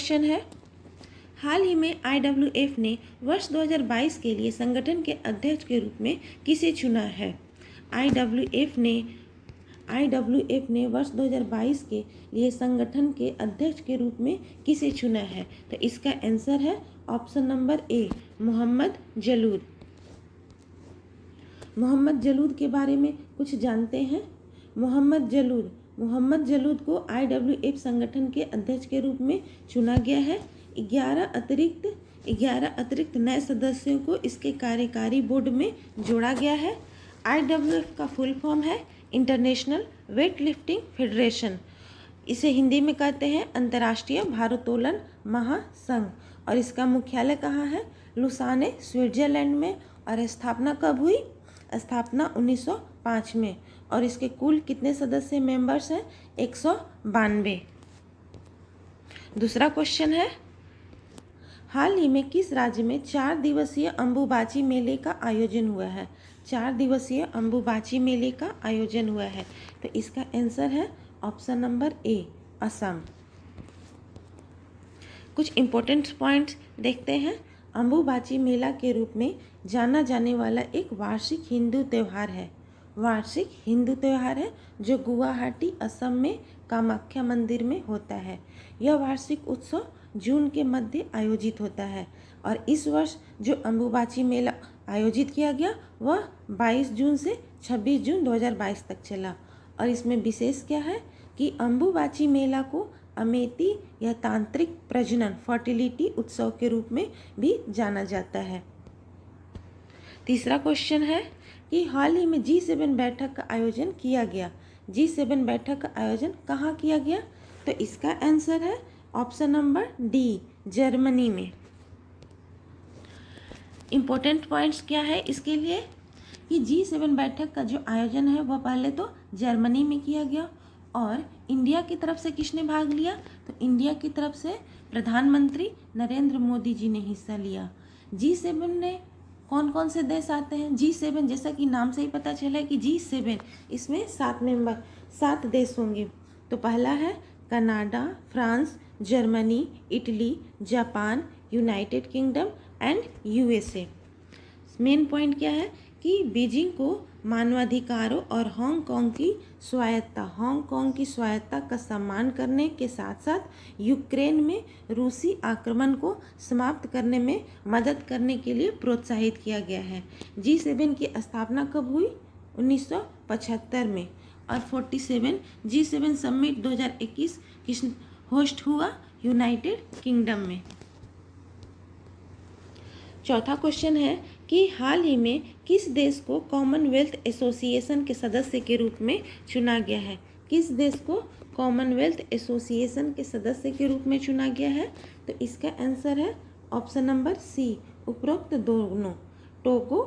Question है, हाल ही में IWF ने वर्ष 2022 के लिए संगठन के अध्यक्ष के रूप में किसे चुना है? IWF ने वर्ष 2022 के लिए संगठन के अध्यक्ष के रूप में किसे चुना है? तो इसका आंसर है option number A, Mohammad Jalud. Mohammad Jalud के बारे में कुछ जानते हैं। मोहम्मद जलूद को IWF संगठन के अध्यक्ष के रूप में चुना गया है। 11 अतिरिक्त नए सदस्यों को इसके कार्यकारी बोर्ड में जोड़ा गया है। IWF का फुल फॉर्म है इंटरनेशनल वेट लिफ्टिंग फेडरेशन। इसे हिंदी में कहते हैं अंतर्राष्ट्रीय भारोत्तोलन महासंघ। और इसका मुख्यालय कहाँ है? लुसाने, स्विट्जरलैंड में। और स्थापना कब हुई? स्थापना 1905 में। और इसके कुल कितने सदस्य मेंबर्स हैं? 192। दूसरा क्वेश्चन है, हाल ही में किस राज्य में 4 दिवसीय अंबुबाची मेले का आयोजन हुआ है? 4 दिवसीय अंबुबाची मेले का आयोजन हुआ है। तो इसका आंसर है ऑप्शन नंबर ए, असम। कुछ इम्पोर्टेंट पॉइंट्स देखते हैं। अंबुबाची मेला के रूप में जाना जाने वाला एक वार्षिक हिंदू त्यौहार है जो गुवाहाटी, असम में कामाख्या मंदिर में होता है। यह वार्षिक उत्सव जून के मध्य आयोजित होता है। और इस वर्ष जो अंबुबाची मेला आयोजित किया गया वह 22 जून से 26 जून 2022 तक चला। और इसमें विशेष क्या है कि अंबुबाची मेला को अमेती या तांत्रिक प्रजनन फर्टिलिटी उत्सव के रूप में भी जाना जाता है। तीसरा क्वेश्चन है कि हाल ही में G7 बैठक का आयोजन किया गया। G7 बैठक का आयोजन कहाँ किया गया? तो इसका आंसर है ऑप्शन नंबर डी, जर्मनी में। इम्पोर्टेंट पॉइंट्स क्या है इसके लिए कि G7 बैठक का जो आयोजन है वह पहले तो जर्मनी में किया गया। और इंडिया की तरफ से किसने भाग लिया? तो इंडिया की तरफ से प्रधानमंत्री नरेंद्र मोदी जी ने हिस्सा लिया। G7 ने कौन कौन से देश आते हैं? G7 जैसा कि नाम से ही पता चला है कि G7 इसमें 7 देश होंगे। तो पहला है Canada, France, Germany, Italy, Japan, United kingdom and USA। Main point क्या है कि बीजिंग को मानवाधिकारों और हांगकांग की स्वायत्ता का सम्मान करने के साथ साथ यूक्रेन में रूसी आक्रमण को समाप्त करने में मदद करने के लिए प्रोत्साहित किया गया है। G7 की स्थापना कब हुई? 1975 में। और 47 G7 समिट 2021 किस होस्ट हुआ? यूनाइटेड किंगडम में। चौथा क्वेश्चन है कि हाल ही में किस देश को कॉमनवेल्थ एसोसिएशन के सदस्य के रूप में चुना गया है? किस देश को कॉमनवेल्थ एसोसिएशन के सदस्य के रूप में चुना गया है? तो इसका आंसर है ऑप्शन नंबर सी, उपरोक्त दोनों, टोगो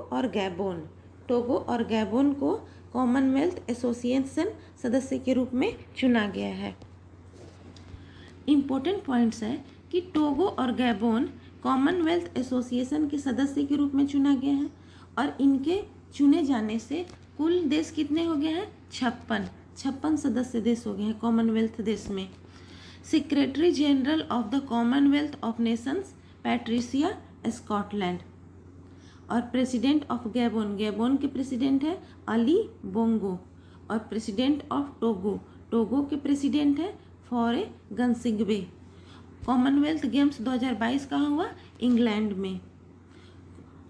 और गैबोन को कॉमनवेल्थ एसोसिएशन सदस्य के रूप में चुना गया है। इम्पोर्टेंट पॉइंट्स है कि टोगो और गैबोन कॉमनवेल्थ एसोसिएशन के सदस्य के रूप में चुना गया है। और इनके चुने जाने से कुल देश कितने हो गए हैं? 56 सदस्य देश हो गए हैं कॉमनवेल्थ देश में। Secretary general of the Commonwealth of Nations Patricia Scotland. और प्रेसिडेंट ऑफ गैबोन के प्रेसिडेंट है अली बोंगो। और प्रेसिडेंट ऑफ टोगो के प्रेसिडेंट है फॉरे गंसिगबे। कॉमनवेल्थ गेम्स 2022 कहाँ हुआ? इंग्लैंड में।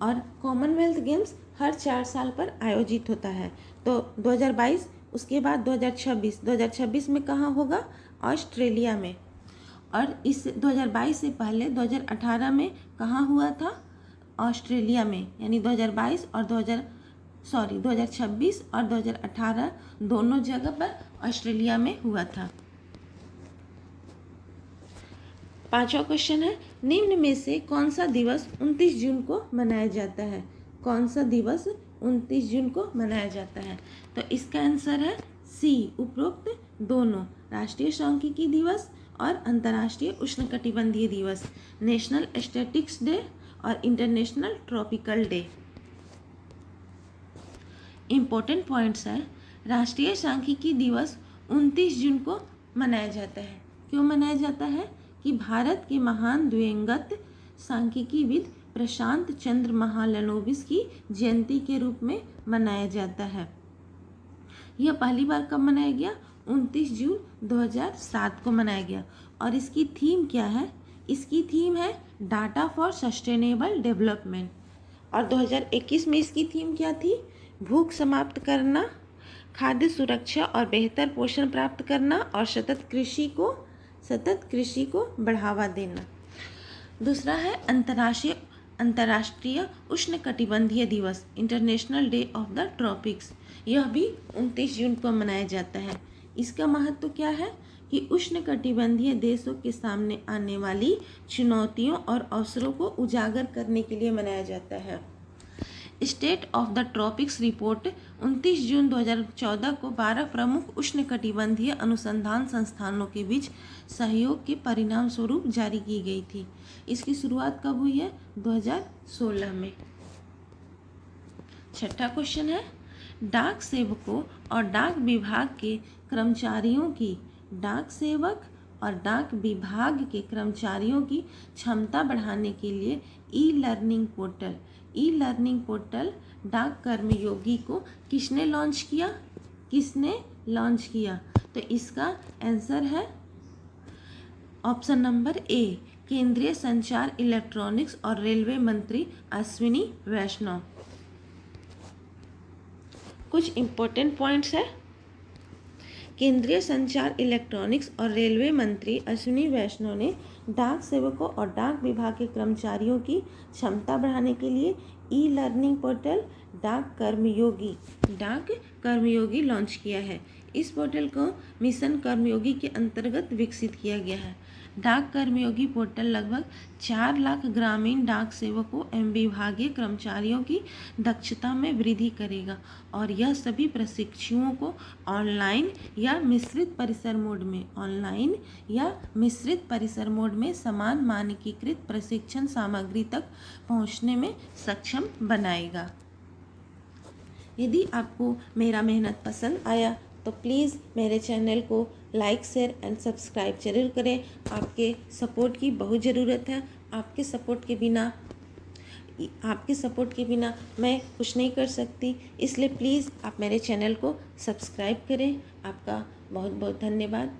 और कॉमनवेल्थ गेम्स हर 4 साल पर आयोजित होता है। तो 2022, उसके बाद 2026 में कहाँ होगा? ऑस्ट्रेलिया में। और इस 2022 से पहले 2018 में कहाँ हुआ था? ऑस्ट्रेलिया में। यानी 2022 और 2026 और 2018 दोनों जगह पर ऑस्ट्रेलिया में हुआ था। पांचवा क्वेश्चन है, निम्न में से कौन सा दिवस 29 जून को मनाया जाता है? कौन सा दिवस 29 जून को मनाया जाता है? तो इसका आंसर है सी, उपरोक्त दोनों, राष्ट्रीय सांख्यिकी दिवस और अंतर्राष्ट्रीय उष्णकटिबंधीय दिवस, नेशनल स्टैटिस्टिक्स डे और international tropical day. Important points है, राष्ट्रीय सांख्यिकी दिवस 29 जून को मनाया जाता है। क्यों मनाया जाता है? कि भारत के महान दिवंगत सांख्यिकीविद प्रशांत चंद्र महालनोबिस की जयंती के रूप में मनाया जाता है। यह पहली बार कब मनाया गया? 29 जून 2007 को मनाया गया। और इसकी थीम क्या है? इसकी थीम है डाटा फॉर सस्टेनेबल डेवलपमेंट। और 2021 में इसकी थीम क्या थी? भूख समाप्त करना, खाद्य सुरक्षा और बेहतर पोषण प्राप्त करना और सतत कृषि को बढ़ावा देना। दूसरा है अंतर्राष्ट्रीय उष्णकटिबंधीय दिवस, international day of the tropics. यह भी 29 जून को मनाया जाता है। इसका महत्व क्या है कि उष्णकटिबंधीय देशों के सामने आने वाली चुनौतियों और अवसरों को उजागर करने के लिए मनाया जाता है। State of the tropics report 29 जून 2014 को 12 प्रमुख उष्णकटिबंधीय अनुसंधान संस्थानों के बीच सहयोग के परिणाम स्वरूप जारी की गई थी। इसकी शुरुआत कब हुई है? 2016 में। छठा क्वेश्चन है, डाक सेवकों और डाक विभाग के कर्मचारियों की क्षमता बढ़ाने के लिए ई लर्निंग पोर्टल डाक कर्मयोगी को किसने लॉन्च किया? तो इसका आंसर है ऑप्शन नंबर ए, केंद्रीय संचार, इलेक्ट्रॉनिक्स और रेलवे मंत्री अश्विनी वैष्णव। कुछ इंपॉर्टेंट पॉइंट्स है। केंद्रीय संचार, इलेक्ट्रॉनिक्स और रेलवे मंत्री अश्विनी वैष्णव ने डाक सेवकों और डाक विभाग के कर्मचारियों की क्षमता बढ़ाने के लिए ई लर्निंग पोर्टल डाक कर्मयोगी लॉन्च किया है। इस पोर्टल को मिशन कर्मयोगी के अंतर्गत विकसित किया गया है। डाक कर्मयोगी पोर्टल लगभग 4 लाख ग्रामीण डाक सेवकों एवं विभागीय कर्मचारियों की दक्षता में वृद्धि करेगा और यह सभी प्रशिक्षुओं को ऑनलाइन या मिश्रित परिसर मोड में समान मानकीकृत प्रशिक्षण सामग्री तक पहुंचने में सक्षम बनाएगा। यदि आपको मेरा मेहनत पसंद आया तो प्लीज़ मेरे चैनल को लाइक, शेयर एंड सब्सक्राइब जरूर करें। आपके सपोर्ट की बहुत ज़रूरत है। आपके सपोर्ट के बिना मैं कुछ नहीं कर सकती, इसलिए प्लीज़ आप मेरे चैनल को सब्सक्राइब करें। आपका बहुत बहुत धन्यवाद।